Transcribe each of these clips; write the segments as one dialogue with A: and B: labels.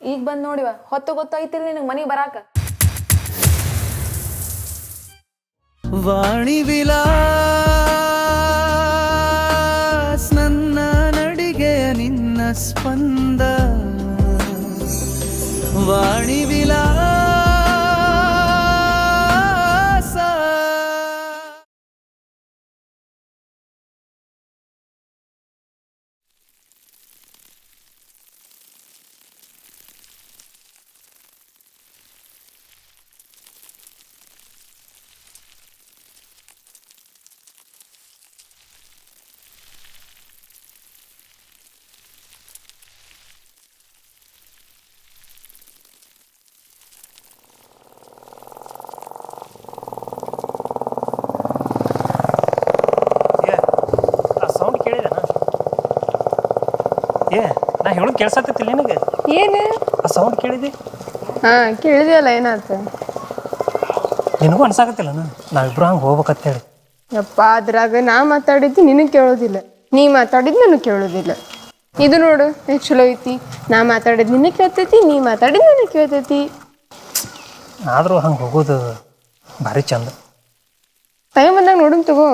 A: ಈಗ ಬಂದ್ ನೋಡಿವ ಹೊತ್ತು ಗೊತ್ತಾಯ್ತಿಲ್ಲ ನಿನಗೆ ಮನೆಗೆ ಬರಾಕ.
B: ವಾಣಿ ವಿಲಾಸ್ ನನ್ನ ನಡಿಗೆಯ ನಿನ್ನ ಸ್ಪಂದ. ವಾಣಿ ವಿಲಾಸ
C: ನಾ ಹೇಳೋದು ಕೇಳ್ಸತ್ತಿಲ್ಲ ನಿನಗೆ?
D: ಏನು
C: ಆ ಸೌಂಡ್ ಕೇಳಿದೆ?
D: ಹಾಂ ಕೇಳಿದೆಯಲ್ಲ, ಏನಾಯ್ತು?
C: ನಿನಗೂ ಅನ್ಸಾಕತ್ತಿಲ್ಲ ನಾವಿಬ್ರು ಹಂಗೆ ಹೋಗ್ಬೇಕಂತೇಳಿ.
D: ಯಪ್ಪ, ಅದ್ರಾಗ ನಾ ಮಾತಾಡಿದ್ದು ನಿನಗೆ ಕೇಳೋದಿಲ್ಲ, ನೀ ಮಾತಾಡಿದ್ದು ನನಗೆ ಕೇಳೋದಿಲ್ಲ. ಇದು ನೋಡು ಎಷ್ಟು ಚಲೋ ಐತಿ. ನಾ ಮಾತಾಡಿದ್ದು ನಿನಗೆ ಕೇಳ್ತೈತಿ, ನೀ ಮಾತಾಡಿದ್ದು ನನಗೆ ಕೇಳ್ತೈತಿ.
C: ಆದರೂ ಹಂಗೆ ಹೋಗೋದು ಭಾರಿ ಚಂದ.
D: ಟೈಮ್ ಬಂದಾಗ ನೋಡೋಣ ತಗೋ.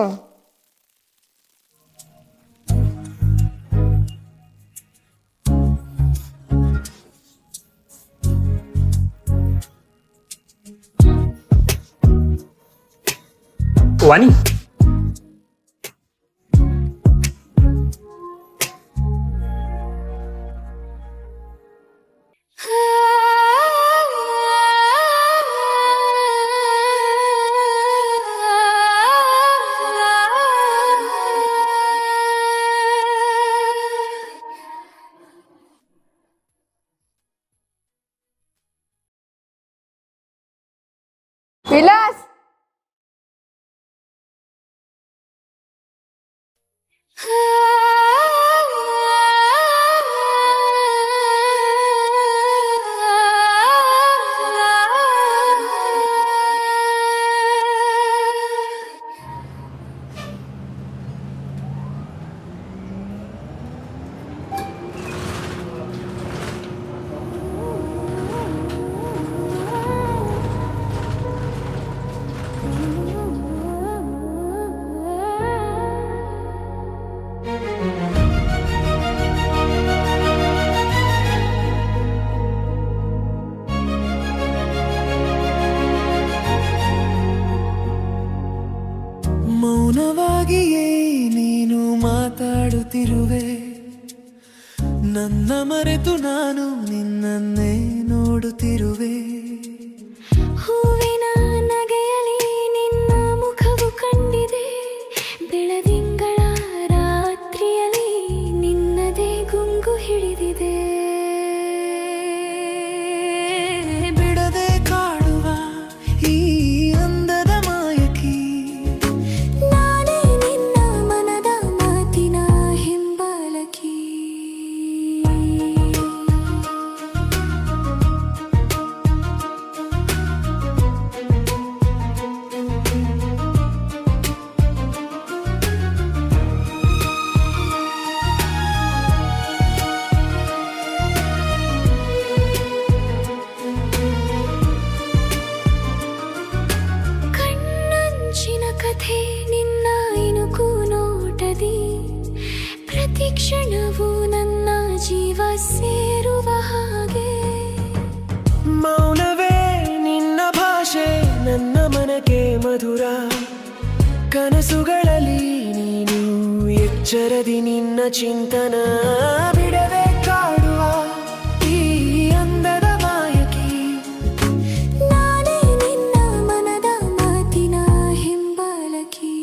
C: ವಾಣಿ,
D: ವಿಲಾಸ್,
B: ಮೌನವಾಗಿಯೇ ನೀನು ಮಾತಾಡುತ್ತಿರುವೆ. ನನ್ನ ಮರೆತು ನಾನು ನಿನ್ನನ್ನೇ ನೋಡುತ್ತಿರುವೆ.
E: ಹೂವಿನ ನಗೆಯಲಿ ನಿನ್ನ ಮುಖವು ಕಂಡಿದೆ. ಬೆಳದಿಂಗಳ ರಾತ್ರಿಯಲ್ಲಿ ನಿನ್ನದೇ ಗುಂಗು ಹಿಡಿದಿದೆ.
B: ಬಿಡದೆ ಕಾಡುವ ಈ ಅಂದದ ಮಾಯಕಿ
E: ನಾನೇ ನಿನ್ನ ಮನದ ಮಾತಿನ ಹಿಂಬಾಲಕಿ. ಕಣ್ಣಂಚಿನ ಕಥೆ ನಿನ್ನ ಇನುಕು ನೋಟದಿ. ಪ್ರತಿ ಕ್ಷಣವೂ ನನ್ನ ಜೀವ ಸೇರುವ ಹಾಗೆ.
B: ಮೌನವೇ ನಿನ್ನ ಭಾಷೆ, ನನ್ನ ಮನಕ್ಕೆ ಮಧುರ. ಕನಸುಗಳಲ್ಲಿ ನೀನು ಎಚ್ಚರದಿ ನಿನ್ನ ಚಿಂತನ. ಬಿಡದೆ ಕಾಡುವ ಈ ಅಂದದ ಮಾಯಕಿ
E: ನಾನೇ ನಿನ್ನ ಮನದ ಮಾತಿನ ಹಿಂಬಾಲಕಿ.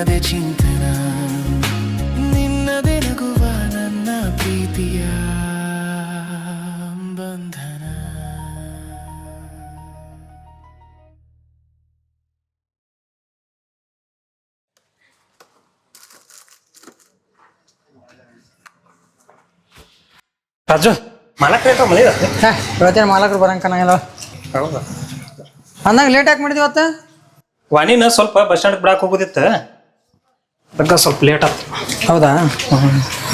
B: ನಿನ್ನದೇ ಚಿಂತನ ನಿನ್ನದೇ ನಗುವ ನನ್ನ ಪ್ರೀತಿಯ ಬಂಧನ.
C: ರಾಜು ಮಾಲಕ್ರೆ ಮಳೆ
F: ಇವತ್ತೇನು ಮಾಲಕರು ಬರಂಕನಾಗಿಲ್ಲ.
C: ಹೌದಾ?
F: ಅಂದಾಗ ಲೇಟ್ ಯಾಕೆ ಮಾಡಿದ್ವಿ ಇವತ್ತು?
C: ವಾಣಿನ ಸ್ವಲ್ಪ ಬಸ್ ಸ್ಟ್ಯಾಂಡ್ ಬಿಡಾಕ್ ಹೋಗೋದಿತ್ತು, ಅದಕ್ಕೆ ಸ್ವಲ್ಪ ಲೇಟ್ ಆಯ್ತು.
F: ಹೌದಾ?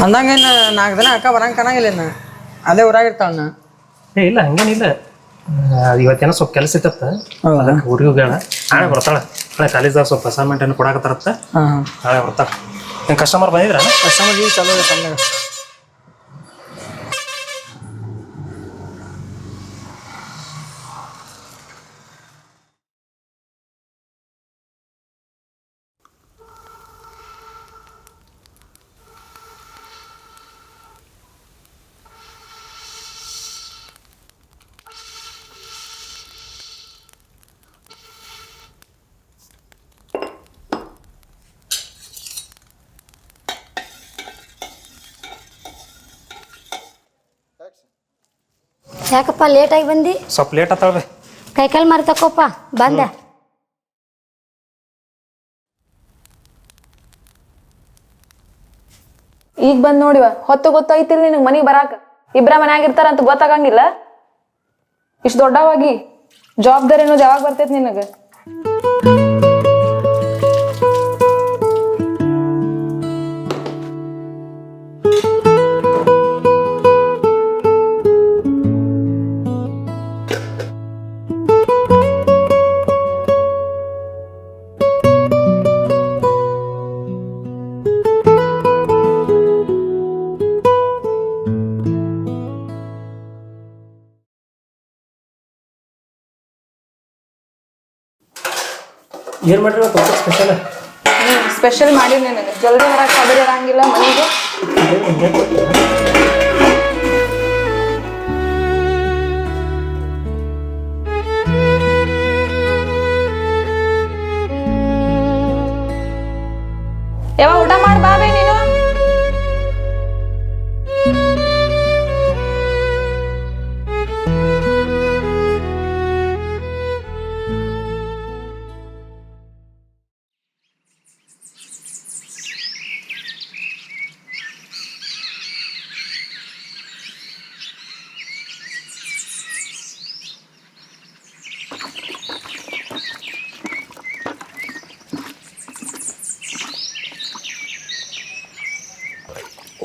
F: ಅಂದಂಗೆ ಇನ್ನು 4 ದಿನ ಅಕ್ಕ ಬರಂಕನಾಗಿಲ್ಲ. ಇನ್ನು ಅಲ್ಲೇ ಊರಾಗಿರ್ತಾಳ.
C: ಏ ಇಲ್ಲ, ಹಂಗೇನಿಲ್ಲ. ಇವತ್ತೇನೋ ಸ್ವಲ್ಪ ಕೆಲಸ ಇತ್ತತ್ತ, ಅದಕ್ಕೆ ಊರಿಗೆ ಹೋಗ್ಯಾಳ. ನಾಳೆ ಬರ್ತಾಳೆ. ನಾಳೆ ಕಾಲೇಜ್ದಾಗ ಸ್ವಲ್ಪ ಅಸೈನ್ಮೆಂಟ್ ಏನು ಕೊಡಾಕತ್ತಾರತ್ತ,
F: ಹಾಂ
C: ನಾಳೆ ಬರ್ತಾಳೆ. ನಿಮ್ಮ ಕಸ್ಟಮರ್ ಬಂದಿದ್ರ?
F: ಕಸ್ಟಮರ್ ಈಗ ಚಲೋ ಇದೆ ತಂದಾಗ.
G: ಯಾಕಪ್ಪ ಲೇಟಾಗಿ ಬಂದು?
C: ಸ್ವಲ್ಪ ಲೇಟ್ ಆತಾಳ್ರಿ.
G: ಕೈಕಾಲು ಮಾರಿ ತಕೋಪ್ಪ ಬಂದೆ.
A: ಈಗ ಬಂದ್ ನೋಡಿವ, ಹೊತ್ತು ಗೊತ್ತಾಯ್ತಿಲ್ಲ ನಿನಗೆ ಮನಿಗೆ ಬರಾಕ. ಇಬ್ರ ಮನ್ಯಾಗಿರ್ತಾರ ಅಂತ ಗೊತ್ತಾಗಂಗಿಲ್ಲ. ಇಷ್ಟು ದೊಡ್ಡವಾಗಿ ಜವಾಬ್ದಾರಿ ಅನ್ನೋದು ಯಾವಾಗ ಬರ್ತೈತಿ ನಿನಗೆ?
C: ಏನು ಮಾಡ್ರಿ ಸ್ಪೆಷಲ್?
A: ಸ್ಪೆಷಲ್ ಮಾಡಿ ನಿನಗೆ ಜಲ್ದಿ ಬರಾಕ ಖಬರಿ ಇರಂಗಿಲ್ಲ ಮನಿಗೆ. ಯಾವ ಊಟ ಮಾಡಿ ಬಾ ಬೇ ನೀನು.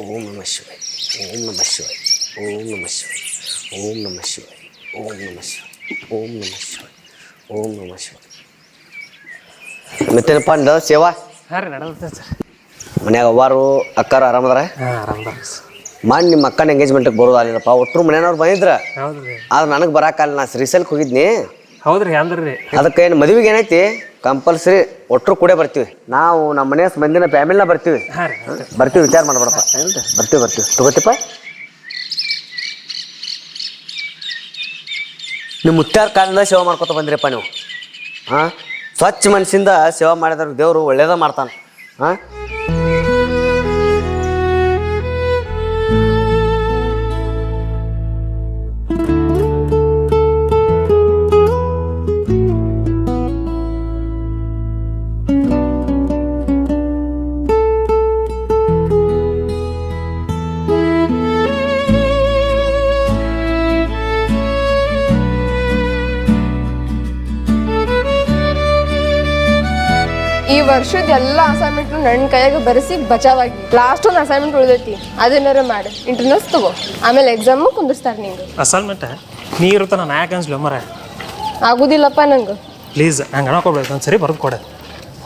H: ಓಂ ನಮಃ ಶಿವಾಯ, ಓಂ ನಮಃ ಶಿವಾಯ, ಓಂ ನಮಃ ಶಿವಾಯ, ಓಂ ನಮಃ ಶಿವಾಯ, ಓಂ ನಮಃ ಶಿವಾಯ, ಓಂ ನಮಃ ಶಿವಾಯ, ಓಂ ನಮಃ ಶಿವಾಯ. ಮತ್ತೇನಪ್ಪ ಅಂದ ಸೇವಾ?
C: ಹಾಂ ರೀ, ನಡೆದ ಸರ್.
H: ಮನ್ಯಾಗ ಅವ್ವಾರು ಅಕ್ಕಾರ ಆರಾಮದಾರ?
C: ಹಾಂ ಆರಾಮದಾರ.
H: ಮಾಡಿ ನಿಮ್ಮ ಅಕ್ಕನ ಎಂಗೇಜ್ಮೆಂಟ್ಗೆ ಬರೋದು ಆಗಿಲ್ಲಪ್ಪ. ಒಟ್ಟರು ಮನೆಯವ್ರು ಬಂದಿದ್ರ,
C: ಹೌದ್ರಿ.
H: ಆದ್ರೆ ನನಗೆ ಬರೋಕ್ಕಾಗಲ್ಲ. ನಾ ಶ್ರೀಶೈಲಕ್ಕೆ ಹೋಗಿದ್ನಿ.
C: ಹೌದ್ರಿ, ಅಂದ್ರಿ.
H: ಅದಕ್ಕೆ ಏನು ಮದುವೆಗೆ ಏನೈತಿ ಕಂಪಲ್ಸರಿ ಒಟ್ಟರು ಕೂಡ ಬರ್ತೀವಿ. ನಾವು ನಮ್ಮ ಮನೆಯ ಮಂದಿನ ಫ್ಯಾಮಿಲಿನ ಬರ್ತೀವಿ.
C: ಹಾಂ ರೀ,
H: ಬರ್ತೀವಿ, ವಿಚಾರ ಮಾಡ್ಬೇಡಪ್ಪ. ಬರ್ತೀವಿ ತಗೋತಿಪ್ಪ. ನಿಮ್ಮ ಮುತ್ಯಾರ ಕಾಲದಿಂದ ಸೇವೆ ಮಾಡ್ಕೊತ ಬಂದ್ರಿಪ್ಪ ನೀವು. ಹಾಂ, ಸ್ವಚ್ಛ ಮನಸ್ಸಿಂದ ಸೇವೆ ಮಾಡಿದ್ರೆ ದೇವರು ಒಳ್ಳೇದ ಮಾಡ್ತಾನೆ. ಹಾಂ,
D: ಈ ವರ್ಷದ ಎಲ್ಲ ಅಸೈನ್ಮೆಂಟ್ ನನ್ನ ಕೈಯಾಗ ಬರೆಸಿ ಬಚಾವಾಗಿ ಲಾಸ್ಟ್ ಒಂದು ಅಸೈನ್ಮೆಂಟ್ ಉಳಿದೈತಿ, ಅದನ್ನಾರ ಮಾಡಿ ಇಂಟರ್ನಲ್ಸ್ ತಗೋ. ಆಮೇಲೆ ಎಕ್ಸಾಮು ಕುಂದಿರ್ತಾರೆ ನಿಂಗೆ.
C: ಅಸೈನ್ಮೆಂಟ್ ನೀ ಇರುತ್ತಾನ ನಾ ಯಾಕೆ ಅನ್ಸ್ಲಿ ಮರ?
D: ಆಗುದಿಲ್ಲಪ್ಪ ನಂಗೆ.
C: ಪ್ಲೀಸ್ ನಂಗೆ ಅನ್ಕೋಬೇಡ, ಒಂದು ಸರಿ ಬರೆದು ಕೊಡ.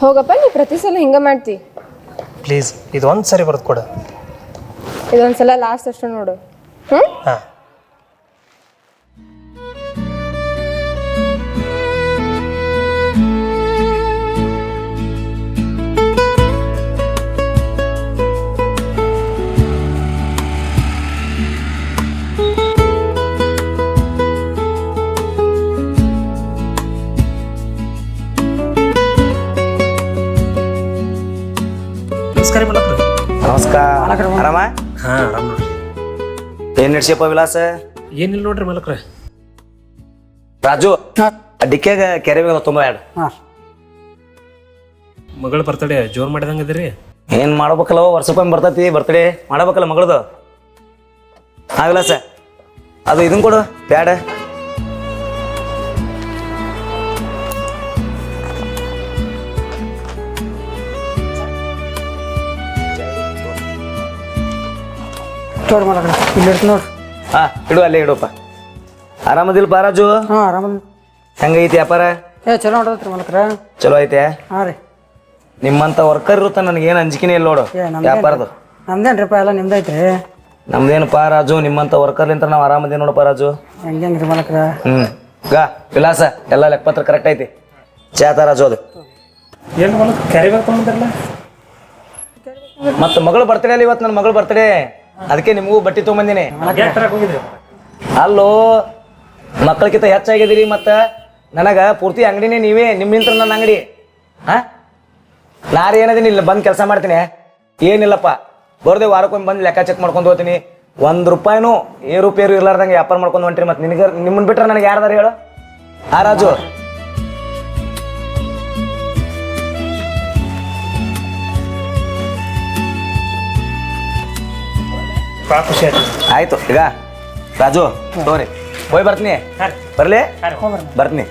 D: ಹೋಗಪ್ಪ, ನೀ ಪ್ರತಿ ಸಲ ಹಿಂಗೆ ಮಾಡ್ತಿ.
C: ಪ್ಲೀಸ್ ಇದು ಒಂದು ಸರಿ ಬರೆದು ಕೊಡ.
D: ಇದೊಂದ್ಸಲ ಲಾಸ್ಟ್ ಅಷ್ಟು ನೋಡು. ಹ್ಞೂ,
C: ಹಾಂ. ನಮಸ್ಕಾರ ಮಲಕ್ರ.
I: ನಮಸ್ಕಾರ. ಆರಾಮ?
C: ಹಾ ಆರಾಮ್ ನೋಡ್ರಿ.
I: ಏನ್ ನಡ್ಸಿಯಪ್ಪ ವಿಲಾಸ?
C: ಏನಿಲ್ಲ ನೋಡ್ರಿ ಮಲಕ್ರ.
I: ರಾಜು ಡಿಕ್ಕೆಗ ಕೆರೆ ಬೇಗ ತುಂಬ ಎರಡು.
C: ಮಗಳ ಬರ್ತಡೇ ಜೋರ್ ಮಾಡಿದಂಗ ಅದಿರಿ.
I: ಏನ್ ಮಾಡ್ಬೇಕಲ್ಲ ವರ್ಷಕ್ಕೊಮ್ಮೆ ಬರ್ತೈತಿ ಬರ್ತಡೇ ಮಾಡ್ಬೇಕಲ್ಲ ಮಗಳದು. ಹಾ ವಿಲಾಸ ಅದು ಇದನ್ ಕೊಡು ಪ್ಯಾಡ.
F: ತೋರ್ ಮಾಡಕ್ರ ಇಲ್ಲಿ ಇರ್ತ ನೋಡ್ರಿ.
I: ಹಾ ಇಡು ಅಲ್ಲೇ ಇಡುಪ್ಪ. ಆರಾಮದಿಲ್ಪ ರಾಜು?
F: ಹಾಂ ಆರಾಮ.
I: ಹೆಂಗೈತಿ ವ್ಯಾಪಾರ?
F: ಚಲೋ ಹೊಡ್ದತ್ರಿ ಮಲಕ್ರ.
I: ಚಲೋ ಐತೆ?
F: ಹಾಂ ರೀ.
I: ನಿಮ್ಮಂತ ವರ್ಕರ್ ಇರುತ್ತ ನನಗೇನು ಅಂಜಿಕೆನೇ ಇಲ್ಲ ನೋಡು ವ್ಯಾಪಾರದು.
F: ನಮ್ದೇನ್ರಿಪ್ಪ ಎಲ್ಲ ನಿಮ್ದೈತ್ರಿ.
I: ನಮ್ದೇನಪ್ಪ ರಾಜು ನಿಮ್ಮಂತ ವರ್ಕರ್ಲಿಂತ ನಾವು ಆರಾಮದೇನು ನೋಡಪ್ಪ ರಾಜು.
F: ಹೆಂಗ್ರಿ ಮಲಕ್ರ.
I: ಗಾ ವಿಲಾಸ ಎಲ್ಲ ಲೆಕ್ಕಪತ್ರ ಕರೆಕ್ಟ್ ಐತಿ. ಚಾತ ರಾಜು ಅದು
C: ಏನು ಮಲಕ್ ಕ್ಯಾರಿ ಬ್ಯಾಗ್ ತೊಗೊಂಡಿರಲ್ಲ.
I: ಮತ್ತು ಮಗಳು ಬರ್ತಡೇ ಅಲ್ಲ ಇವತ್ತು. ನನ್ನ ಮಗಳು ಬರ್ತಡೇ, ಅದಕ್ಕೆ ನಿಮಗೂ ಬಟ್ಟೆ ತೊಗೊಂಬಂದಿನಿ.
C: ಹೋಗಿದ್ರಿ
I: ಅಲ್ಲೋ ಮಕ್ಕಳಕ್ಕಿಂತ ಹೆಚ್ಚಾಗಿದ್ದೀರಿ. ಮತ್ತು ನನಗೆ ಪೂರ್ತಿ ಅಂಗಡಿನೇ ನೀವೇ, ನಿಮ್ಮಿಂತ್ರ ನನ್ನ ಅಂಗಡಿ. ಹಾಂ ನಾರು ಏನದೀನಿ ಇಲ್ಲ ಬಂದು ಕೆಲಸ ಮಾಡ್ತೀನಿ. ಏನಿಲ್ಲಪ್ಪ ಬರೋದೆ ವಾರಕ್ಕೊಮ್ಮೆ ಬಂದು ಲೆಕ್ಕ ಚೆಕ್ ಮಾಡ್ಕೊಂಡು ಹೋಗ್ತೀನಿ. ₹1 ಏರುಪೇರು ಇರ್ಲಾರ್ದಂಗೆ ವ್ಯಾಪಾರ ಮಾಡ್ಕೊಂಡು ಹೊಂಟ್ರಿ. ಮತ್ತು ನಿನಗೆ ನಿಮ್ಮನ್ನು ಬಿಟ್ರೆ ನನಗೆ ಯಾರ್ದಾರು ಹೇಳು? ಆ ರಾಜು
C: ಭಾಳ ಖುಷಿ ಆಯ್ತು.
I: ಆಯ್ತು. ಈಗ ರಾಜು ತೋರಿ ಹೋಗಿ ಬರ್ತೀನಿ. ಬರಲಿ ಬರ್ತೀನಿ.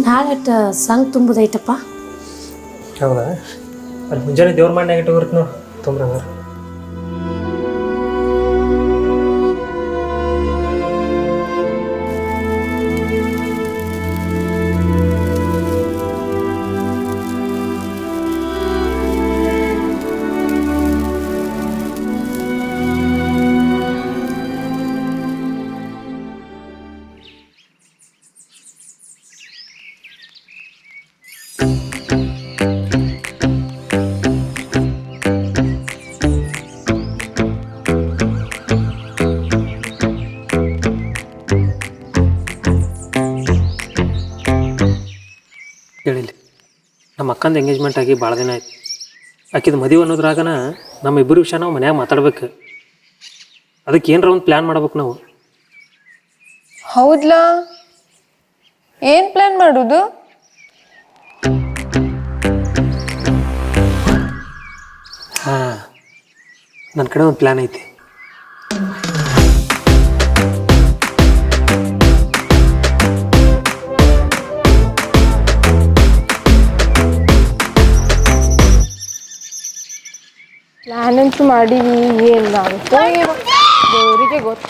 G: ನಾಳೆ ಸಂಘ ತುಂಬುದೈತಪ್ಪ.
C: ಹೌದಾ? ಅಲ್ಲಿ ಮುಂಜಾನೆ ದೇವ್ರ ಮಾಡ್ನಾಗ ಇಟ್ಟು ನೋಡಿ ತೊಂದ್ರೆ. ಹೇಳಿಲ್ಲ ನಮ್ಮ ಅಕ್ಕಂದು ಎಂಗೇಜ್ಮೆಂಟ್ ಆಗಿ ಭಾಳ ದಿನ ಆಯ್ತು. ಆಕಿದು ಮದುವೆ ಅನ್ನೋದ್ರಾಗನ ನಮ್ಮ ಇಬ್ಬರು ವಿಷಯ ನಾವು ಮನ್ಯಾಗ ಮಾತಾಡ್ಬೇಕು. ಅದಕ್ಕೆ ಏನರ ಒಂದು ಪ್ಲ್ಯಾನ್ ಮಾಡ್ಬೇಕು ನಾವು.
D: ಹೌದ್ಲಾ? ಏನ್ ಪ್ಲಾನ್ ಮಾಡುದು?
C: ಹಾಂ ನನ್ನ ಕಡೆ ಒಂದು ಪ್ಲ್ಯಾನ್ ಐತಿ.
D: ಪ್ಲಾನ್ ಅಂತೂ ಮಾಡೀವಿ, ಏನ್ ಆಗುತ್ತೋ ಏನೋ ದೇವರಿಗೆ ಗೊತ್ತು.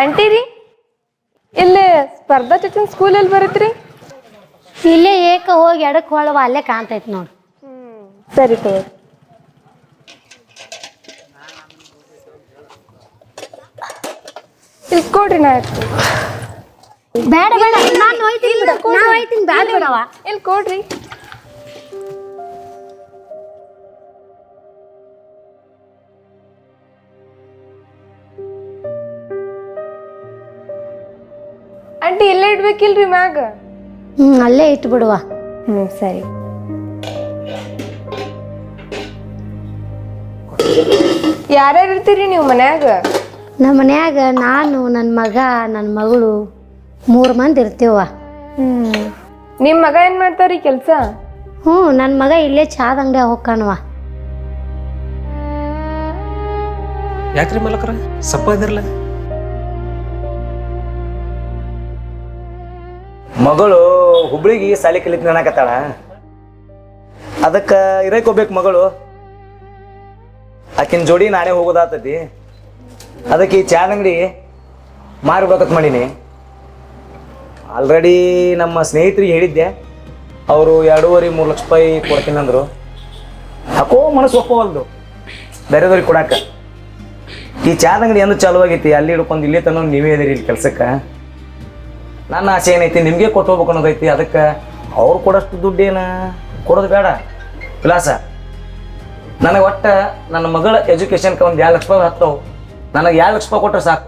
D: ಆಂಟಿ ರೀ, ಇಲ್ಲೇ ಸ್ಪರ್ಧಾ ಚೇತನ್ ಸ್ಕೂಲಲ್ಲಿ ಬರುತ್ತ್ರಿ?
G: ಇಲ್ಲೇ ಏಕ ಹೋಗಿ ಎಡಕ್ಕೆ ಹೊಳವ ಅಲ್ಲೇ ಕಾಣ್ತೈತಿ ನೋಡು.
D: ಸರಿ ತಗೋ. ಇಲ್ಲಿ ಕೊಡ್ರಿ, ನಾ ಇರ್ತೀನಿ.
G: ಬೇಡ ಬೇಡ ನಾನು ಹೋಯ್ತೀನಿ ಬಿಡು, ನಾನು ಹೋಯ್ತೀನಿ, ಬೇಡ ಬಿಡವ.
D: ಇಲ್ಲಿ ಕೊಡ್ರಿ. ಆಂಟಿ ಇಲ್ಲೇ ಇಡ್ಬೇಕಿಲ್ರಿ ಮ್ಯಾಗ?
G: ಅಲ್ಲೇ ಇಟ್ಟು ಬಿಡುವ.
D: ಸರಿ. ಯಾರ್ಯಾರು ಇರ್ತೀರಿ ನೀವು ಮನ್ಯಾಗ?
G: ನಮ್ಮ ಮನ್ಯಾಗ ನಾನು, ನನ್ನ ಮಗ, ನನ್ನ ಮಗಳು 3 ಮಂದಿ ಇರ್ತೀವ.
D: ನಿಮ್ಮ ಮಗ ಏನ್ ಮಾಡ್ತಾವ್ರಿ ಕೆಲ್ಸ?
G: ಹ್ಞೂ ನನ್ನ ಮಗ ಇಲ್ಲೇ ಚಾದ ಅಂಗಡಿ ಹೋಗ್ಕಾನವ.
C: ಯಾಕ್ರಿ ಮಲಕ್ರ ಸಪ್ಪ ಇದಿರಲ್ಲ?
I: ಮಗಳು ಹುಬ್ಳಿಗೆ ಸಾಲಿ ಕಲಿತ ಅನ್ನಕತ್ತಾಳ. ಅದಕ್ಕೆ ಇರಕ್ಕೆ ಹೋಗ್ಬೇಕು ಮಗಳು. ಆಕಿನ ಜೋಡಿ ನಾನೇ ಹೋಗೋದಾತತಿ. ಅದಕ್ಕೆ ಈ ಚಾದ ಅಂಗಡಿ ಮಾರ್ಬೇಕಂತ ಮಾಡೀನಿ. ಆಲ್ರೆಡಿ ನಮ್ಮ ಸ್ನೇಹಿತರಿಗೆ ಹೇಳಿದ್ದೆ, ಅವರು 2.5-3 ಲಕ್ಷ ರೂಪಾಯಿ ಕೊಡ್ತೀನಿ ಅಂದರು. ಯಾಕೋ ಮನಸ್ಸು ಒಪ್ಪವಲ್ದು ಬೇರೆದವ್ರಿಗೆ ಕೊಡಾಕ. ಈ ಚಾದ ಅಂಗಡಿ ಎಂದು ಚಾಲು ಆಗೈತಿ, ಅಲ್ಲಿ ಹಿಡ್ಕೊಂಡು ಇಲ್ಲಿ ತನಕ ನೀವೇ ಇದೀರಿ ಇಲ್ಲಿ ಕೆಲ್ಸಕ್ಕೆ. ನನ್ನ ಆಸೆ ಏನೈತಿ, ನಿಮಗೆ ಕೊಟ್ಟು ಹೋಗ್ಬೇಕು ಅನ್ನೋದೈತಿ. ಅದಕ್ಕೆ ಅವ್ರು ಕೊಡೋಷ್ಟು ದುಡ್ಡೇನು ಕೊಡೋದು ಬೇಡ ವಿಲಾಸ. ನನಗೆ ಒಟ್ಟು ನನ್ನ ಮಗಳ ಎಜುಕೇಷನ್ಗೆ ಒಂದು 2 ಲಕ್ಷ ರೂಪಾಯಿ ಹತ್ತವು. ನನಗೆ 2 ಲಕ್ಷ ರೂಪಾಯಿ ಕೊಟ್ಟರೆ ಸಾಕು.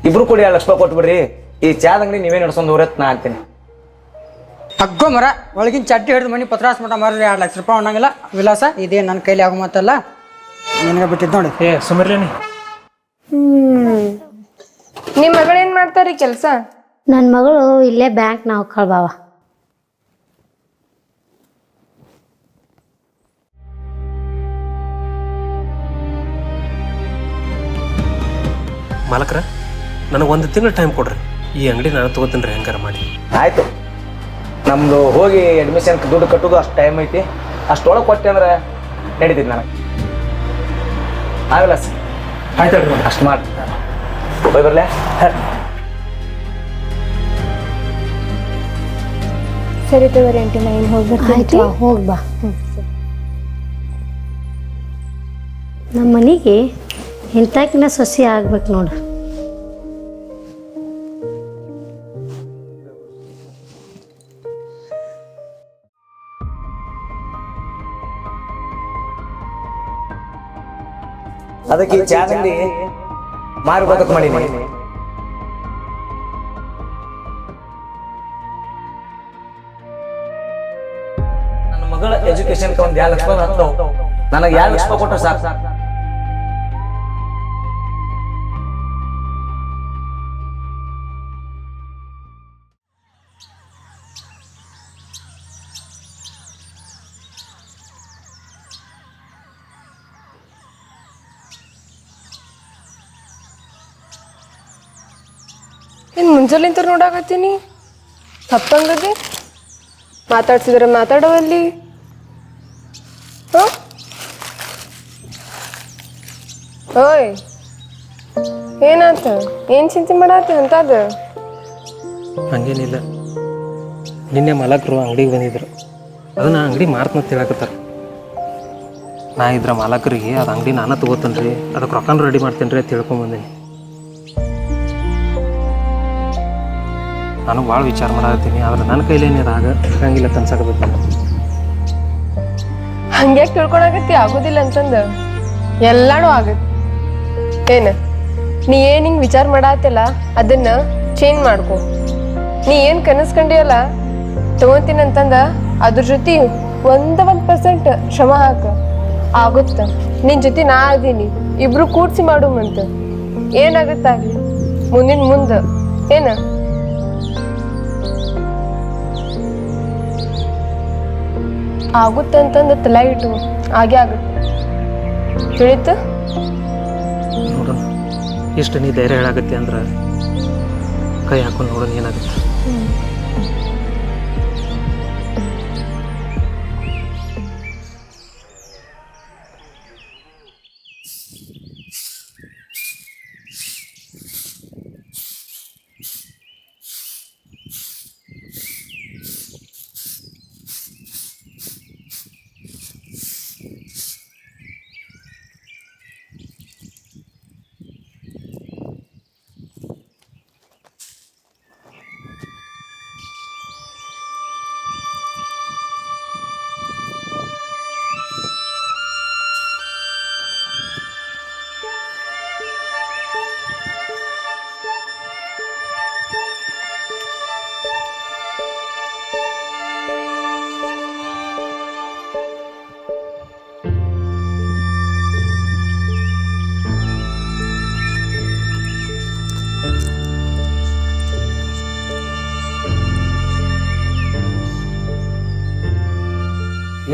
I: ಇಬ್ರು ಕೂಡ 2 ಲಕ್ಷ ರೂಪಾಯಿ ಕೊಟ್ಬಿಡ್ರಿ. ಈ ಚಾದ ಅಂಗಡಿ ನೀವೇ ನಡ್ಸ್ಕೊಂಡು ಹೋಗ್ರತ್ ನಾ ಅಂತೀನಿ.
F: ಹಗ್ಗೋ ಮರ ಒಳಗಿನ ಚಡ್ಡಿ ಹಿಡಿದು ಮನೆ ಪತ್ರಾಸ್ ಮಠ ಮಾರಿದ್ರೆ 2 ಲಕ್ಷ ರೂಪಾಯಿ ಅನ್ನಂಗಿಲ್ಲ ವಿಲಾಸ. ಇದೇ ನನ್ನ ಕೈಲಿ ಆಗೋ ಮಾತಲ್ಲ, ನಿನಗೆ ಬಿಟ್ಟಿದ್ದು ನೋಡಿ.
C: ಸುಮರ್ಲೇನಿ
D: ನಿಮ್ಮ ಮಗಳೇನು ಮಾಡ್ತಾರ್ರಿ ಕೆಲಸ?
G: ನನ್ನ ಮಗಳು ಇಲ್ಲೇ ಬ್ಯಾಂಕ್ ಹೋಗ್ಕಳ್ ಬಾವ.
C: ಮಾಲಕ್ರ ನನಗೆ 1 ತಿಂಗಳು ಟೈಮ್ ಕೊಡ್ರಿ. ಈ ಅಂಗಡಿ ನಾನು ತೊಗೋತೀನಿ ರೀ ಹೆಂಗಾರ ಮಾಡಿ.
I: ಆಯಿತು, ನಮ್ಮದು ಹೋಗಿ ಅಡ್ಮಿಷನ್ಗೆ ದುಡ್ಡು ಕಟ್ಟೋದು ಅಷ್ಟು ಟೈಮ್ ಐತಿ. ಅಷ್ಟೊಳಗೆ ಕೊಟ್ಟೆ ಅಂದ್ರೆ ನಡೀತೈತಿ ನನಗೆ. ಆಗಲ್ಲ ಸರ್,
C: ಆಯ್ತು
I: ಅಷ್ಟು ಮಾಡಿ ಹೋಗಿ ಬರಲೇ.
D: ಸರಿ ತಗೋರಿ ಆಂಟಿ, ನಾ ಇನ್ನು ಹೋಗ್ಬೇಕು.
G: ಆಯ್ತು ಹೋಗಿ ಬಾ. ನಮ್ಮ ಮನೆಗೆ ಇಂಥಕಿನ ಸೊಸೆ ಆಗ್ಬೇಕು ನೋಡು.
I: ಅದಕ್ಕೆ ಈ ಚಾದ ಅಂಗಡಿ ಮಾರ್ಬೇಕಂತ ಮಾಡೀನಿ. ನನ್ನ ಮಗಳ ಎಜುಕೇಷನ್ಗೆ ಒಂದು 2 ಲಕ್ಷ ರೂಪಾಯಿ ಹತ್ತವು. ನನಗೆ 2 ಲಕ್ಷ ರೂಪಾಯಿ ಕೊಟ್ಟರೆ ಸಾಕು.
D: ಏನು ಮುಂಜಾನಿಂತ ನೋಡಾಕತ್ತೀನಿ? ತಪ್ಪಂಗದಿ ಮಾತಾಡ್ಸಿದ್ರೆ ಮಾತಾಡೋವಲ್ಲಿ. ಹಾಂ ಓಯ್, ಏನಾತ? ಏನು ಚಿಂತೆ ಮಾಡಾತ ಅಂತದ?
C: ಹಂಗೇನಿಲ್ಲ, ನಿನ್ನೆ ಮಾಲಕರು ಅಂಗಡಿಗೆ ಬಂದಿದ್ರು. ಅದನ್ನ ಅಂಗಡಿ ಮಾರ್ತಂತ ಹೇಳಕತ್ತಾರ. ನಾ ಇದ್ರ ಮಾಲಕರಿಗೆ ಅದು ಅಂಗಡಿ ನಾನು ತೊಗೋತೇನೆ ರೀ, ಅದಕ್ಕೆ ರೊಕ್ಕನ ರೆಡಿ ಮಾಡ್ತೇನೆ ರೀ ಅಂತ ಹೇಳ್ಕೊಂಬಂದೀನಿ. ನಾನು ಭಾಳ ವಿಚಾರ ಮಾಡಾಕತ್ತೀನಿ, ಆದ್ರೆ ನನ್ನ ಕೈಲೇನಿದೆ ಆಗಂಗಿಲ್ಲ ಅನ್ಸಕತ್ತೈತಿ.
D: ಹಂಗ್ಯಾಕೆ ತಿಳ್ಕೊಳಕತ್ತಿ? ಆಗೋದಿಲ್ಲ ಅಂತಂದ ಎಲ್ಲಾನು ಆಗತ್ತೆ. ಏನು ನೀ ಏನು ಹಿಂಗೆ ವಿಚಾರ ಮಾಡಾತಿಲ್ಲ ಅದನ್ನ ಚೇಂಜ್ ಮಾಡ್ಕೊ. ನೀ ಏನು ಕನಸ್ಕೊಂಡಿಯಲ್ಲ ತಗೋತೀನಿ ಅಂತಂದ ಅದ್ರ ಜೊತೆ 1% ಶ್ರಮ ಹಾಕ, ಆಗುತ್ತ. ನಿನ್ನ ಜೊತೆ ನಾ ಅದೀನಿ, ಇಬ್ರು ಕೂಡ್ಸಿ ಮಾಡುವಂತ. ಏನಾಗತ್ತಾಗ್ಲಿ ಮುಂದೆ ಏನ ಆಗುತ್ತಂತಂದು ತಲೆ ಇಟ್ಟು ಹಾಗೆ ಆಗುತ್ತೆ. ತಿಳಿತು?
C: ನೋಡೋಣ, ಇಷ್ಟು ನೀ ಧೈರ್ಯ ಹೇಳಾಕತ್ತಿ ಅಂದ್ರೆ ಕೈ ಹಾಕೊಂಡು ನೋಡೋಣ ಏನಾಗುತ್ತೆ.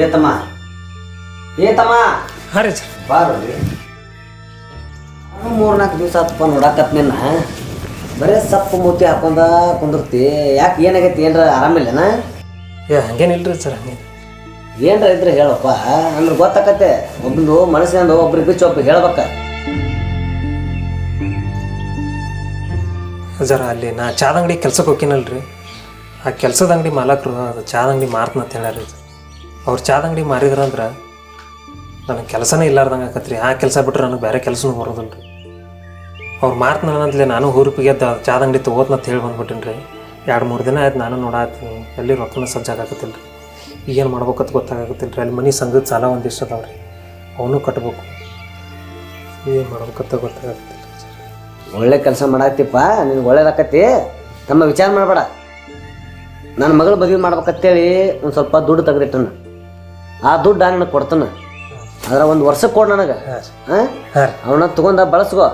H: ಏತಮ್ಮ ಏತಮ್ಮ
C: ಹಾಂ ರೀ ಸರ್.
H: ಬಾರ್ರಿ 3-4 ದಿವಸ ಆತಪ್ಪ ನೋಡಾಕತ್ ನಿನ್ನ ಬರೇ ಸಪ್ಪು ಮೂತಿ ಹಾಕೊಂಡ ಕುಂದಿರ್ತಿ. ಯಾಕೆ ಏನಾಗೈತಿ? ಏನ್ರ ಆರಾಮಿಲ್ಲನ?
C: ಹಂಗೇನಿಲ್ಲ ರೀ ಸರ್. ಹಂಗೇನು
H: ಏನ್ರ ಇದ್ರೆ ಹೇಳಪ್ಪ, ಅಂದ್ರೆ ಗೊತ್ತಾಕತ್ತೆ. ಒಬ್ಬಂದು ಮನಸ್ಸಿನಿಂದ ಒಬ್ರಿಗೆ ಬಿಚ್ಚು ಒಬ್ರಿಗೆ ಹೇಳ್ಬೇಕ.
C: ಜರ ಅಲ್ಲಿ ನಾ ಚಾದ ಅಂಗಡಿ ಕೆಲ್ಸಕ್ಕೆ ಹೋಗ್ತೀನಲ್ರಿ, ಆ ಕೆಲಸದ ಅಂಗಡಿ ಮಾಲಕರು ಅದು ಚಾದ ಅಂಗಡಿ ಮಾರ್ತನ ಅಂತ ಹೇಳ್ಯಾರ. ಅವ್ರು ಚಾದ ಅಂಗಡಿ ಮಾರಿದ್ರಂದ್ರೆ ನನಗೆ ಕೆಲಸನೇ ಇಲ್ಲಾರ್ದಂಗೆ ಆಕತ್ರಿ. ಆ ಕೆಲಸ ಬಿಟ್ರೆ ನನಗೆ ಬೇರೆ ಕೆಲಸನೂ ಬರೋದಿಲ್ಲ ರೀ. ಅವ್ರು ಮಾರ್ತನಂತಲೇ ನಾನು ಹುರುಪಿಗೆ ಚಾದ ಅಂಗಡಿ ತೊಗೋತ್ನಂತ ಹೇಳಿ ಬಂದ್ಬಿಟ್ಟಿನಿ ರೀ. 2-3 ದಿನ ಆಯ್ತು ನಾನು ನೋಡಾತೀನಿ, ಎಲ್ಲಿ ರೊಕ್ಕನ ಸಜ್ಜಾಗತ್ತಿಲ್ಲ ರೀ. ಈಗೇನು ಮಾಡ್ಬೇಕಂತ ಗೊತ್ತಾಗತ್ತಿಲ್ಲ ರೀ. ಅಲ್ಲಿ ಮನೆ ಸಂಘದ ಸಾಲ ಒಂದಿಷ್ಟು ಅದಾವ ರೀ, ಅವನು ಕಟ್ಬೇಕು. ಏನು ಮಾಡ್ಬೇಕಂತ ಗೊತ್ತಾಗತ್ತಿಲ್ಲ.
H: ಒಳ್ಳೆ ಕೆಲಸ ಮಾಡಾಕ್ತಿಪ್ಪ, ನಿನ್ಗೆ ಒಳ್ಳೇದಾಕತಿ. ನಮ್ಮ ವಿಚಾರ ಮಾಡಬೇಡ. ನನ್ನ ಮಗಳು ಮದುವೆ ಮಾಡ್ಬೇಕಂತೇಳಿ ಒಂದು ಸ್ವಲ್ಪ ದುಡ್ಡು ತೆಗೆದಿಟ್ಟನ. ಆ ದುಡ್ಡು ನನಗೆ ಕೊಡ್ತಾನೆ. ಅದ್ರ 1 ವರ್ಷಕ್ಕೆ ಕೊಡು ನನಗೆ. ಅವನ್ನ ತಗೊಂಡ ಬಳಸ್ಕೋ.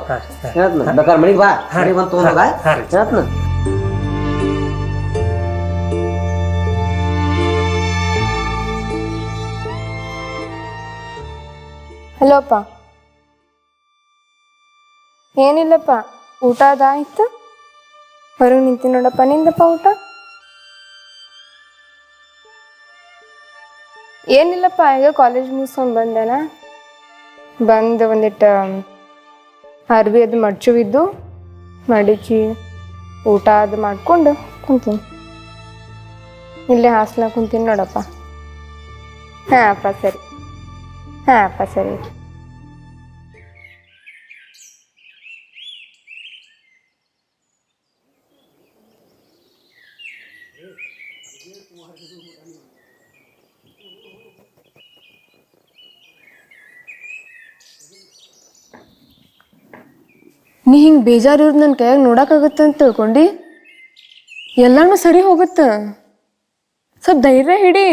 H: ಹೇಳ್ತನ ಬೇಕಾದ್ರೆ ಮನೆಗೆ ಬಾ, ಮನೆಗೆ ಬಂದು ತಗೊಂಡೋಗ ಹೇಳ್ತನ.
D: ಹಲೋ ಅಪ್ಪ. ಏನಿಲ್ಲಪ್ಪ, ಊಟ ಅದಾಯ್ತು. ಹೊರಗೆ ನಿಂತಿ ನೋಡಪ್ಪ. ನಿಂದಪ್ಪ ಊಟ? ಏನಿಲ್ಲಪ್ಪ, ಈಗ ಕಾಲೇಜ್ ಮುಗಿಸ್ಕೊಂಡು ಬಂದೇನ. ಬಂದು ಒಂದಿಟ್ಟು ಅರ್ವಿ ಅದು ಮಡ್ಚುವಿದ್ದು ಮಡಿಚಿ ಊಟ ಅದು ಮಾಡ್ಕೊಂಡು ಕುಂತೀನಿ. ಇಲ್ಲೇ ಹಾಸ್ಟೆಲ್ನಾಗ ಕುಂತೀನಿ ನೋಡಪ್ಪ. ಹಾಂ ಅಪ್ಪ ಸರಿ. ಹಾಂ ಅಪ್ಪ ಸರಿ. ನೀ ಹಿಂಗೆ ಬೇಜಾರಿರೋದು ನನ್ನ ಕೈಯಾಗ ನೋಡೋಕ್ಕಾಗತ್ತೆ ಅಂತ ತಿಳ್ಕೊಂಡು ಎಲ್ಲನೂ ಸರಿ ಹೋಗುತ್ತೆ. ಸ್ವಲ್ಪ ಧೈರ್ಯ ಹಿಡಿ.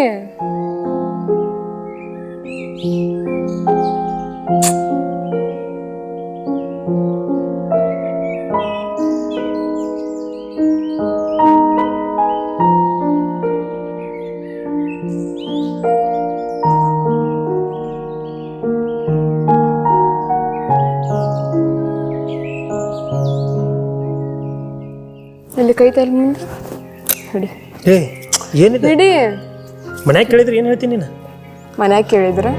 D: ಅಲ್ಲಿ ಕೈ ತಲೆ ಮುಂದೆ ಹಿಡಿ.
C: ಏನಿದೆ
D: ಹಿಡಿ.
C: ಮನ್ಯಾಗ ಕೇಳಿದ್ರೆ ಏನು ಹೇಳ್ತೀನಿ ನೀನು?
D: ಮನ್ಯಾಗ ಕೇಳಿದ್ರೆ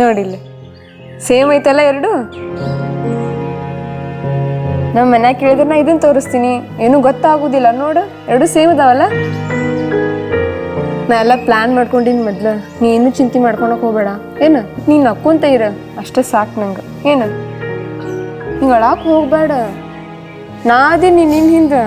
D: ನೋಡಿಲ್ಲ ಸೇಮ್ ಐತಲ್ಲ ಎರಡು. ನಮ್ಮ ಮನ್ಯಾಗ ಕೇಳಿದ್ರೆ ನಾ ಇದನ್ನ ತೋರಿಸ್ತೀನಿ, ಏನೂ ಗೊತ್ತಾಗೋದಿಲ್ಲ. ನೋಡು ಎರಡು ಸೇಮ್ ಅದಾವಲ್ಲ. ನಾ ಎಲ್ಲ ಪ್ಲ್ಯಾನ್ ಮಾಡ್ಕೊಂಡಿನಿ ಮೊದ್ಲು. ನೀ ಏನು ಚಿಂತೆ ಮಾಡ್ಕೊಳಕ್ ಹೋಗ್ಬೇಡ. ಏನು ನೀನು ನಕ್ಕೊಂತ ಇರ ಅಷ್ಟೇ ಸಾಕು ನಂಗೆ. ಏನು ಹಿಂಗೆ ಅಳಾಕ್ ಹೋಗ್ಬೇಡ. ನಾ ಅದೀನಿ ನಿನ್ನ ಹಿಂದೆ.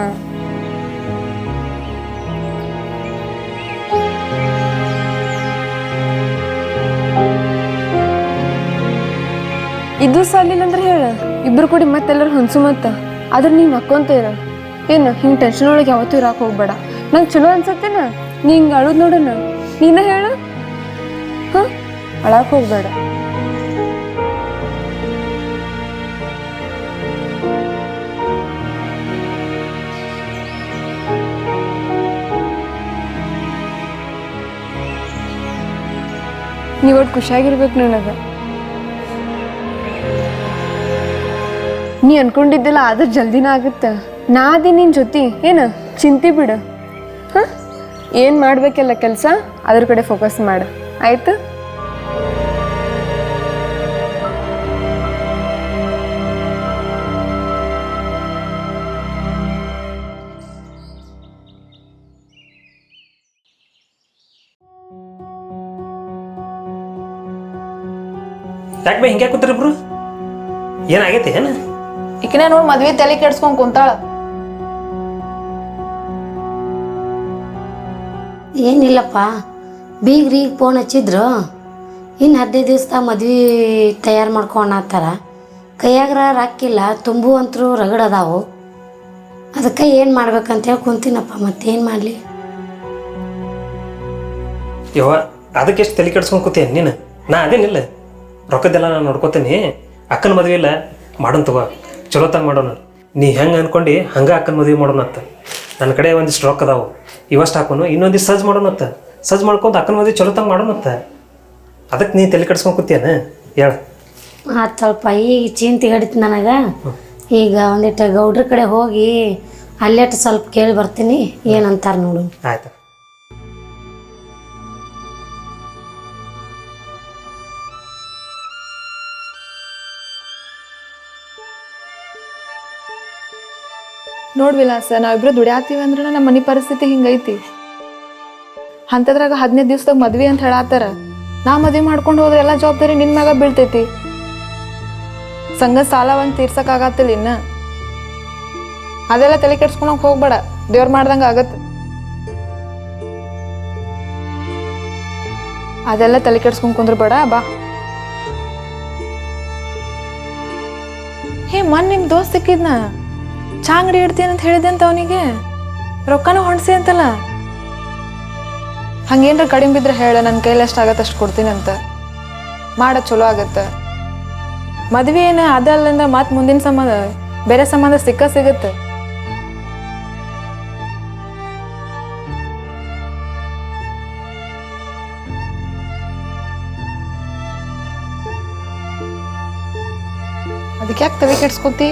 D: ಇದು ಸಾಲಿಲ್ಲ ಅಂದ್ರೆ ಹೇಳ, ಇಬ್ರು ಕೂಡಿ ಮತ್ತೆಲ್ಲರೂ ಹೊನ್ಸು ಮತ್ತೆ. ಆದ್ರೆ ನೀನು ನಕ್ಕೊಂತ ಇರ. ಏನು ಹಿಂಗೆ ಟೆನ್ಷನ್ ಒಳಗೆ ಯಾವತ್ತೂ ಇರಾಕ್ ಹೋಗ್ಬೇಡ. ನಂಗೆ ಚಲೋ ಅನ್ಸತ್ತೇನ ನೀ ಹಿಂಗೆ ಅಳುದು ನೋಡೋಣ. ನೀನ ಹೇಳು. ಹಾಂ ಅಳಾಕ್ ಹೋಗ್ಬೇಡ. ನೀವು ಒಟ್ಟು ಖುಷಿಯಾಗಿರ್ಬೇಕು ನನಗೆ. ನೀ ಅನ್ಕೊಂಡಿದ್ದಿಲ್ಲ ಆದ್ರೆ ಜಲ್ದಿನ ಆಗುತ್ತೆ. ನಾ ಅದಿ ನಿನ್ನ ಜೊತೆ. ಏನು ಚಿಂತೆ ಬಿಡು. ಹಾಂ ಏನು ಮಾಡಬೇಕೆಲ್ಲ ಕೆಲಸ ಅದ್ರ ಕಡೆ ಫೋಕಸ್ ಮಾಡು. ಆಯ್ತು?
C: ಯಾಕೆ ಬೈ ಹಿಂಗೆ ಕೂತ್ರಿ ಇಬ್ರು? ಏನಾಗೈತಿ ಏನು?
A: ಈಕಿನ ನೋಡಿ ಮದ್ವೆ ತಲೆ ಕೆಡ್ಸ್ಕೊಂಡ್ ಕುಂತಾಳ.
G: ಏನಿಲ್ಲಪ್ಪ, ಬೀಗ್ರಿಗೆ ಫೋನ್ ಹಚ್ಚಿದ್ರು. ಇನ್ನು 15 ದಿವಸದಾಗ ಮದ್ವೆ ತಯಾರು ಮಾಡ್ಕೊಂಡಾತಾರ. ಕೈಯಾಗ್ರ ರಾಕಿಲ್ಲ, ತುಂಬು ಅಂತರೂ ರಗಡದಾವು. ಅದಕ್ಕೆ ಏನು ಮಾಡ್ಬೇಕಂತೇಳಿ ಕುಂತೀನಪ್ಪ. ಮತ್ತೇನು ಮಾಡಲಿ?
C: ಯವ್ವ ಅದಕ್ಕೆ ಎಷ್ಟು ತಲೆ ಕೆಡ್ಸ್ಕೊಂಡು ಕೂತೇನೆ ನೀನು? ನಾ ಅದೇನಿಲ್ಲ, ರೊಕ್ಕದೆಲ್ಲ ನಾನು ನೋಡ್ಕೋತೀನಿ. ಅಕ್ಕನ ಮದುವೆ ಇಲ್ಲ ಮಾಡೋಣ ತಗೋ, ಚಲೋ ತಂಗ ಮಾಡೋಣ. ನೀ ಹೆಂಗೆ ಅನ್ಕೊಂಡು ಹಂಗೆ ಅಕ್ಕನ ಮದುವೆ ಮಾಡೋಣ ಅಂತ. ನನ್ನ ಕಡೆ ಒಂದಿಷ್ಟು ರೊಕ್ಕ ಅದಾವು, ಇವಷ್ಟು ಹಾಕೋನು ಇನ್ನೊಂದು ಸಜ್ಜು ಮಾಡೋಣತ್ತ ಸಜ್ಜು ಮಾಡ್ಕೊಂಡು ಅಕ್ಕನ ಮದುವೆ ಚಲೋ ತಂಗ ಮಾಡೋಣತ್ತ ಅದಕ್ಕೆ ನೀ ತಲೆ ಕೆಡ್ಸ್ಕೊಂಡು ಕೂತಿಯೇನ ಹೇಳ
G: ಆತು ಸ್ವಲ್ಪ ಈಗ ಚಿಂತೆ ಹಿಡಿತು ನನಗೆ ಈಗ ಒಂದಿಟ್ಟು ಗೌಡ್ರ ಕಡೆ ಹೋಗಿ ಅಲ್ಲೆಟ್ಟು ಸ್ವಲ್ಪ ಕೇಳಿ ಬರ್ತೀನಿ ಏನಂತಾರೆ ನೋಡು
C: ಆಯ್ತು
A: ನೋಡ್ ವಿಲಾಸ ನಾವಿಬ್ರು ದುಡ್ಯಾತೀವಿ ಅಂದ್ರೆ ನಮ್ಮ ಮನೆ ಪರಿಸ್ಥಿತಿ ಹಿಂಗೈತಿ ಅಂಥದ್ರಾಗ 15 ದಿವ್ಸದಾಗ ಮದ್ವಿ ಅಂತ ಹೇಳತ್ತಾರ ನಾ ಮದ್ವಿ ಮಾಡ್ಕೊಂಡು ಹೋದ್ರೆ ಎಲ್ಲ ಜವಾಬ್ದಾರಿ ನಿನ್ ಮ್ಯಾಗ ಬೀಳ್ತೈತಿ ಸಂಘ ಸಾಲ ಒಂದು ತೀರ್ಸಕ್ಕಾಗತ್ತಿಲ್ಲ ಇನ್ನ ಅದೆಲ್ಲ ತಲೆ ಕೆಡ್ಸ್ಕೊಳಕ್ ಹೋಗ್ಬೇಡ ದೇವ್ರ ಮಾಡ್ದಂಗ ಆಗತ್ತ ಅದೆಲ್ಲ ತಲೆ ಕೆಡ್ಸ್ಕೊಂಡ್ ಕುಂದ್ರ ಬೇಡ ಬಾ ಹೇ ಮನ್ ನಿಮ್ ದೋಸ್ತ್ ಸಿಕ್ಕಿದ್ನ ಚಾ ಅಂಗಡಿ ಇಡ್ತೀನಿ ಅಂತ ಹೇಳಿದೆ ಅಂತ ಅವನಿಗೆ ರೊಕ್ಕನೂ ಹೊಣ್ಸಿ ಅಂತಲ್ಲ ಹಂಗೇನ್ರ ಕಡಿಮೆ ಬಿದ್ರೆ ಹೇಳ ನನ್ನ ಕೈಲಿ ಎಷ್ಟು ಆಗತ್ತೆ ಅಷ್ಟು ಕೊಡ್ತೀನಿ ಅಂತ ಮಾಡ ಚಲೋ ಆಗತ್ತೆ ಮದ್ವೆ ಏನು ಅದಲ್ಲಂದ್ರೆ ಮತ್ತೆ ಮುಂದಿನ ಸಂಬಂಧ ಬೇರೆ ಸಂಬಂಧ ಸಿಗುತ್ತೆ ಅದಕ್ಕೆ ಯಾಕೆ ತಲೆ ಕೆಡ್ಸ್ಕೊತಿ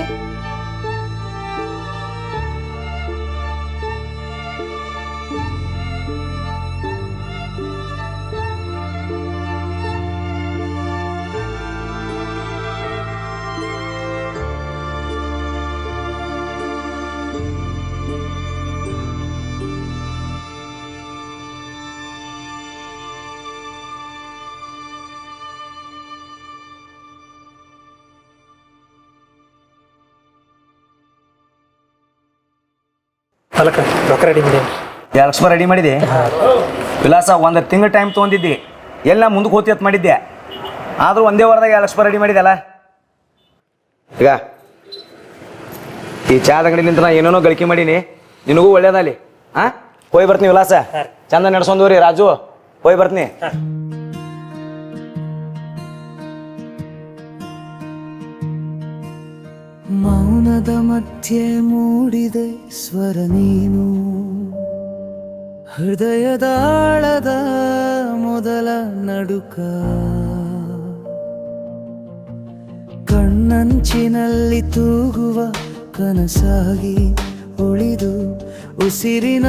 C: ಅಲ್ಲಕ್ಕ ರೊಕ್ಕ ರೆಡಿ ಮಾಡಿ
I: 2 ಲಕ್ಷ ರೂಪಾಯಿ ರೆಡಿ ಮಾಡಿದೆ ವಿಲಾಸ 1 ತಿಂಗಳು ಟೈಮ್ ತೊಗೊಂಡಿದ್ದಿ ಎಲ್ಲ ಮುಂದಕ್ಕೆ ಹೋತಿ ಅಂತ ಮಾಡಿದ್ದೆ ಆದರೂ ಒಂದೇ ವಾರದಾಗ 2 ಲಕ್ಷ ರೂಪಾಯಿ ರೆಡಿ ಮಾಡಿದೆಲ್ಲ ಈಗ ಈ ಚಾದ ಅಂಗಡಿಲಿಂದ ನಾ ಏನೇನೋ ಗಳಿಕೆ ಮಾಡೀನಿ ನಿನಗೂ ಒಳ್ಳೇದಲ್ಲಿ ಹಾಂ ಹೋಗಿ ಬರ್ತೀನಿ ವಿಲಾಸ ಚಂದ ನಡ್ಸೊಂದವ್ರಿ ರಾಜು ಹೋಗಿ ಬರ್ತೀನಿ
B: ಮೌನದ ಮಧ್ಯೆ ಮೂಡಿದೆ ಸ್ವರ ನೀನು ಹೃದಯದಾಳದ ಮೊದಲ ನಡುಕ ಕಣ್ಣಂಚಿನಲ್ಲಿ ತೂಗುವ ಕನಸಾಗಿ ಉಳಿದು ಉಸಿರಿನ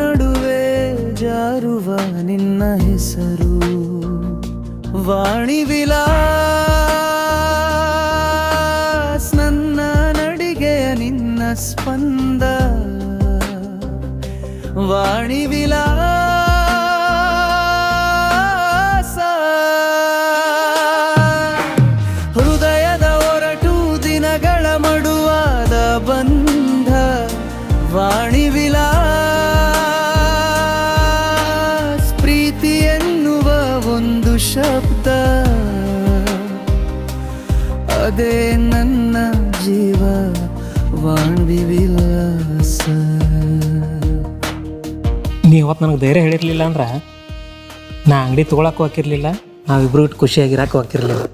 B: ನಡುವೆ ಜಾರುವ ನಿನ್ನ ಹೆಸರು ವಾಣಿ ವಿಲಾಸ್ ನನ್ನ ನಡಿಗೆಯ ನಿನ್ನ ಸ್ಪಂದ ವಾಣಿ ವಿಲಾಸ ಹೃದಯದ ಹೊರಟು ದಿನಗಳ ಮಡುವಾದ ಬಂಧ ವಾಣಿ ವಿಲಾಸ್ ಪ್ರೀತಿ ಎನ್ನುವ ಒಂದು ಶಬ್ದ ಅದೇ ನನ್ನ ಜೀವ ವಾಣಿ ವಿಲಾಸ
C: ನೀ ಇವತ್ತು ನನಗೆ ಧೈರ್ಯ ಹೇಳಿರ್ಲಿಲ್ಲ ಅಂದ್ರೆ ನಾ ಅಂಗಡಿ ತೊಗೊಳಕ್ಕೂ ಹಾಕಿರ್ಲಿಲ್ಲ ನಾವಿಬ್ರು ಇಟ್ಟು ಖುಷಿಯಾಗಿರಕ್ಕೂ ಹಾಕಿರ್ಲಿಲ್ಲ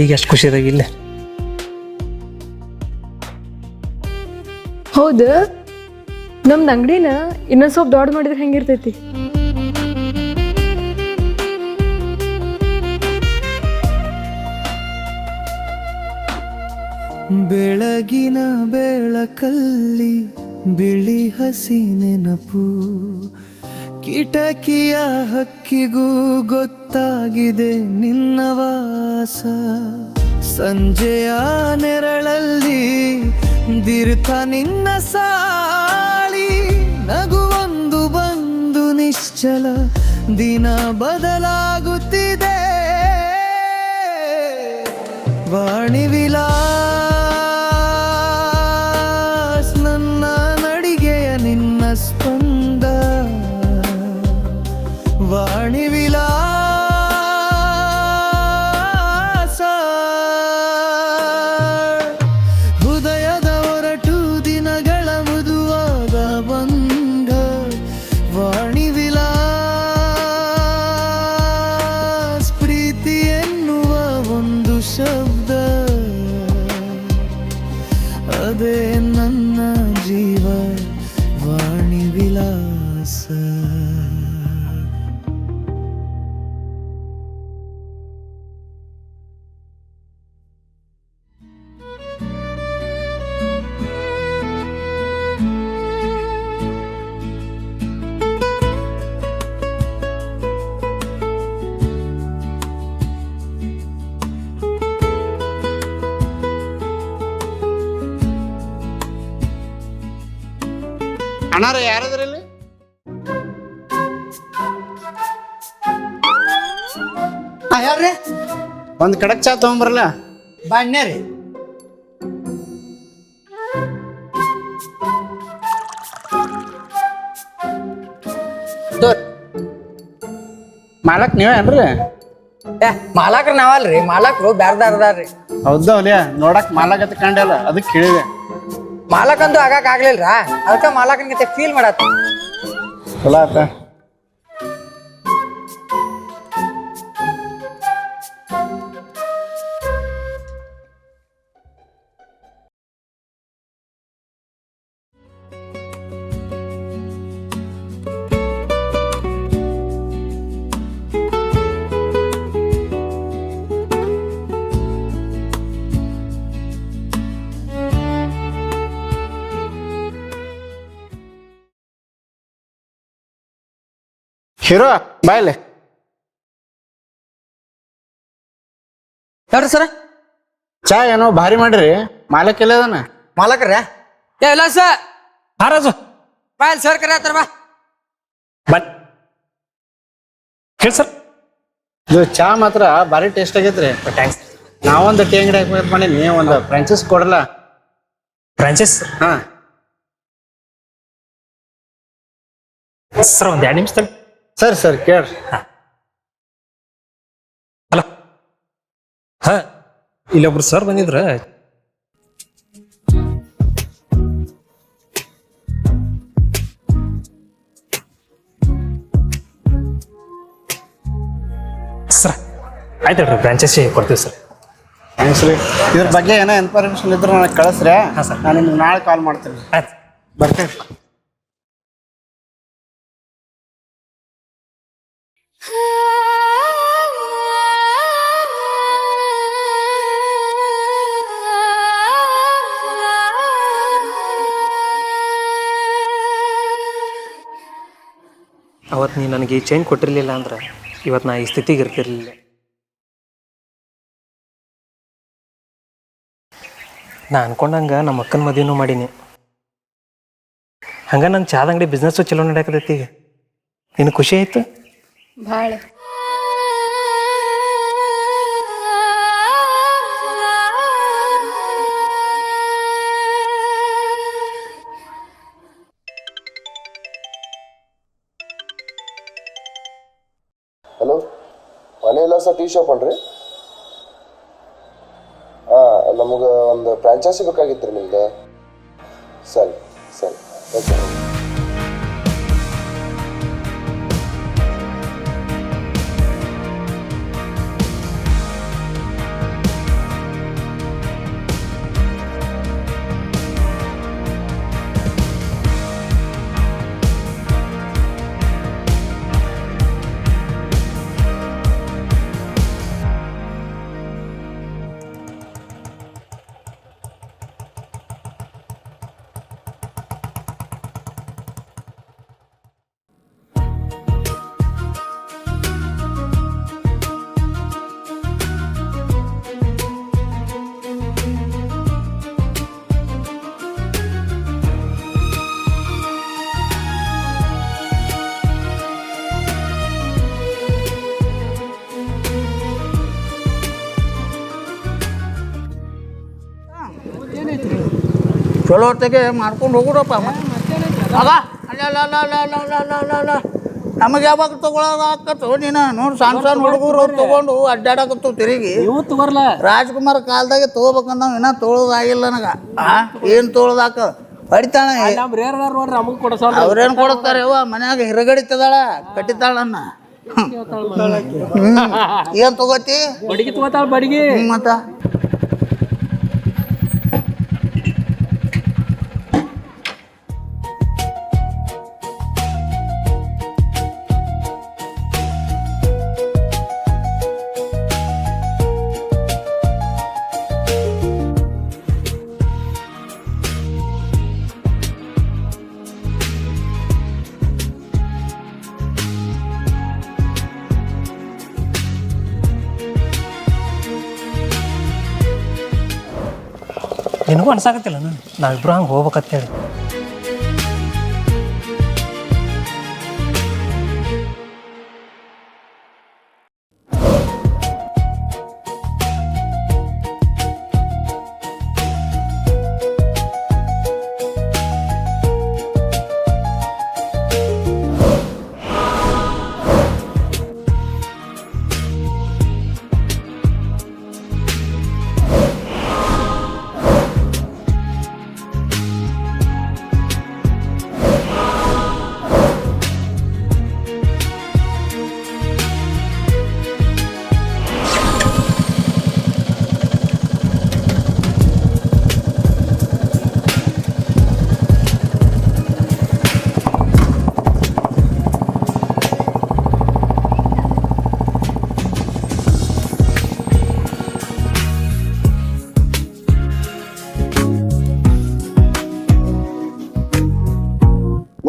C: ಈಗ ಎಷ್ಟು ಖುಷಿ ಅದಾಗಿಲ್ಲ
D: ಹೌದು ನಮ್ದು ಅಂಗಡಿನ ಇನ್ನೊಂದು ಸ್ವಲ್ಪ ದೊಡ್ಡ ಮಾಡಿದ್ರೆ ಹೆಂಗಿರ್ತೈತಿ
B: ಬೆಳಗಿನ ಬೆಳಕಲ್ಲಿ ಬಿಳಿ ಹಸಿ ನೆನಪು ಕಿಟಕಿಯ ಹಕ್ಕಿಗೂ ಗೊತ್ತಾಗಿದೆ ನಿನ್ನ ವಾಸ ಸಂಜೆಯ ನೆರಳಲ್ಲಿ ದಿರ್ಥ ನಿನ್ನ ಸಾಳಿ ನಗುವೊಂದು ಬಂದು ನಿಶ್ಚಲ ದಿನ ಬದಲಾಗುತ್ತಿದೆ ವಾಣಿ ವಿಲಾಸ್ ನನ್ನ ನಡಿಗೆಯ ನಿನ್ನ ಸ್ಪಂದ ವಾಣಿ ವಿಲಾಸ ಹೃದಯದ ಹೊರಟು ದಿನಗಳ ಮೃದುವಾದ ಬಂಧ ವಾಣಿ ವಿಲಾಸ್ ಪ್ರೀತಿ ಎನ್ನುವ ಒಂದು ಶಬ್ದ
J: ಅಣ್ಣಾರ ಯಾರದ್ರಿ ಇಲ್ಲಿ?
F: ಹೇಳ್ರಿ
J: ಒಂದು ಕಡಕ್ ಚಾ ತೊಗೊಂಬರಲ್ಲ.
F: ಬನ್ನೇ ರೀ.
J: ಮಾಲಕ್ ನೀವೇನ್ರಿ?
F: ಮಾಲಕ್ರು ನಾವಲ್ರಿ, ಮಾಲಕ್ರು ಬ್ಯಾರ್ದಾರ್ದಾರ್ರಿ.
J: ಹೌದಾ ಒಲಿಯ ನೋಡಕ್ ಮಾಲಕ್ ಅಂತ ಕಂಡಲ್ಲ, ಅದಕ್ಕೆ ಕೇಳಿದೆ.
F: ಮಾಲಕಂತೂ ಆಗಾಕ ಆಗ್ಲಿಲ್ರ, ಅದಕ್ಕೆ ಮಾಲಕನಿಗೆ ಫೀಲ್ ಮಾಡತ್ತ.
J: ಚಲೋ ಆತ. ಹೀರೋ ಬಾಯ್ಲೆ.
F: ಹೇಳ್ರಿ ಸರ.
J: ಚಾ ಏನೋ ಭಾರಿ ಮಾಡ್ರಿ. ಮಾಲಕ್ ಎಲ್ಲ ಅದಾನ?
F: ಮಾಲಕ್ರ ಇಲ್ಲ ಸರ್.
C: ಹಾರಾಜು
F: ಬಾ ಇಲ್ಲಿ ಸರ್ ಕರೆ ಬಾ.
C: ಬನ್ ಹೇಳಿ ಸರ್.
J: ಇದು ಚಾ ಮಾತ್ರ ಭಾರಿ ಟೇಸ್ಟ್ ಆಗೈತ್ರಿ.
C: ಥ್ಯಾಂಕ್ಸ್.
J: ನಾವೊಂದು ಟೀ ಅಂಗಡಿ ಹಾಕ್ಬೇಕು ಮಾಡೀನಿ, ಒಂದು ಫ್ರಾಂಚೈಸ್ ಕೊಡಲ್ಲ?
C: ಫ್ರಾಂಚೈಸ್
J: ಹಾ
C: ಸರ್, ಒಂದು 2 ನಿಮಿಷದಲ್ಲಿ.
J: ಸರಿ ಸರ್ ಕೇಳ್ರಿ.
C: ಹಲೋ. ಹಾ, ಇಲ್ಲೊಬ್ರು ಸರ್ ಬಂದಿದ್ರ. ಸರ್ ಆಯ್ತು ಹೇಳ್ರಿ, ಫ್ರಾಂಚೈಸಿ ಕೊಡ್ತೀವಿ ಸರ್.
J: ಥ್ಯಾಂಕ್ಸ್ ರೀ. ಇದ್ರ ಬಗ್ಗೆ ಏನೋ ಇನ್ಫಾರ್ಮೇಶನ್ ಇದ್ರೆ ನನಗೆ ಕಳಿಸ್ರಿ.
C: ಹಾಂ ಸರ್.
J: ನಾನು ನಿಮ್ಗೆ ನಾಳೆ ಕಾಲ್ ಮಾಡ್ತೀನಿ.
C: ಆಯ್ತು,
J: ಬರ್ತೇನೆ.
C: ಅವತ್ತು ನೀ ನನಗೆ ಈ ಚೈನ್ ಕೊಟ್ಟಿರಲಿಲ್ಲ ಅಂದ್ರೆ ಇವತ್ತು ನಾ ಈ ಸ್ಥಿತಿಗೆ ಇರ್ತಿರ್ಲಿಲ್ಲ. ನಾ ಅನ್ಕೊಂಡಂಗೆ ನಮ್ಮ ಅಕ್ಕನ ಮದುವೆನೂ ಮಾಡೀನಿ. ಹಂಗೆ ನನ್ನ ಚಾದ ಅಂಗಡಿ ಬಿಸ್ನೆಸ್ಸು ಚಲೋ ನಡೆಯಕತ್ತೈತಿ. ಈಗ ನಿನಗೆ ಖುಷಿ ಆಯ್ತು?
D: ಭಾಳ.
K: ಹಲೋ, ಮನೆ ವಿಲಾಸ ಟೀ ಶಾಪ್ ಅನ್ರಿ? ಹಾಂ, ನಮಗೆ ಒಂದು ಫ್ರಾಂಚೈಸಿ ಬೇಕಾಗಿತ್ತು ರೀ ನಿಮ್ದು. ಸರಿ ಸರಿ, ಓಕೆ.
F: ಚಲೋ ಹೊತ್ತಿಗೆ ಮಾಡ್ಕೊಂಡು ಹೋಗುರಪ್ಪ. ಆಗ ಅಲ್ಲ ನಮಗೆ ಯಾವಾಗ ತಗೊಳೋದು ಆಕತ್ತು? ನೀನು ನೋಡಿ, ಸಣ್ಣ ಸಣ್ಣ ಹುಡುಗರು ತೊಗೊಂಡು ಅಡ್ಡಾಡಕತ್ತು ತಿರುಗಿ. ರಾಜ್ಕುಮಾರ್ ಕಾಲದಾಗೆ ತೊಗೋಬೇಕಂದ ಇನ್ನೂ ತೊಗೊಳೋದಾಗಿಲ್ಲ ನನಗೆ. ಏನು ತೊಗೊಳೋದಾಕ ಹೊಡಿತಾಳ. ಅವ್ರೇನು ಕೊಡ್ತಾರೆ? ಯವ್ವ ಮನ್ಯಾಗ ಹಿರಗಡಿತದಾಳ, ಕಟ್ಟಿತಾಳನ್ನ. ಏನು ತಗೋತಿ? ಬಡಿಗೆ ತಗೋತಾಳ. ಬಡಿಗೆ ಮತ್ತ
C: ನಿನಗೂ ಅನ್ಸಾಕತ್ತಿಲ್ಲ ನಾವಿಬ್ರು ಹಂಗೆ ಹೋಗ್ಬೇಕಂತೇಳಿ.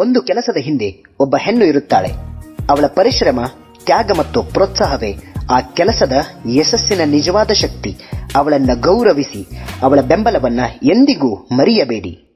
L: ಒಂದು ಕೆಲಸದ ಹಿಂದೆ ಒಬ್ಬ ಹೆಣ್ಣು ಇರುತ್ತಾಳೆ. ಅವಳ ಪರಿಶ್ರಮ, ತ್ಯಾಗ ಮತ್ತು ಪ್ರೋತ್ಸಾಹವೇ ಆ ಕೆಲಸದ ಯಶಸ್ಸಿನ ನಿಜವಾದ ಶಕ್ತಿ. ಅವಳನ್ನು ಗೌರವಿಸಿ, ಅವಳ ಬೆಂಬಲವನ್ನ ಎಂದಿಗೂ ಮರೆಯಬೇಡಿ.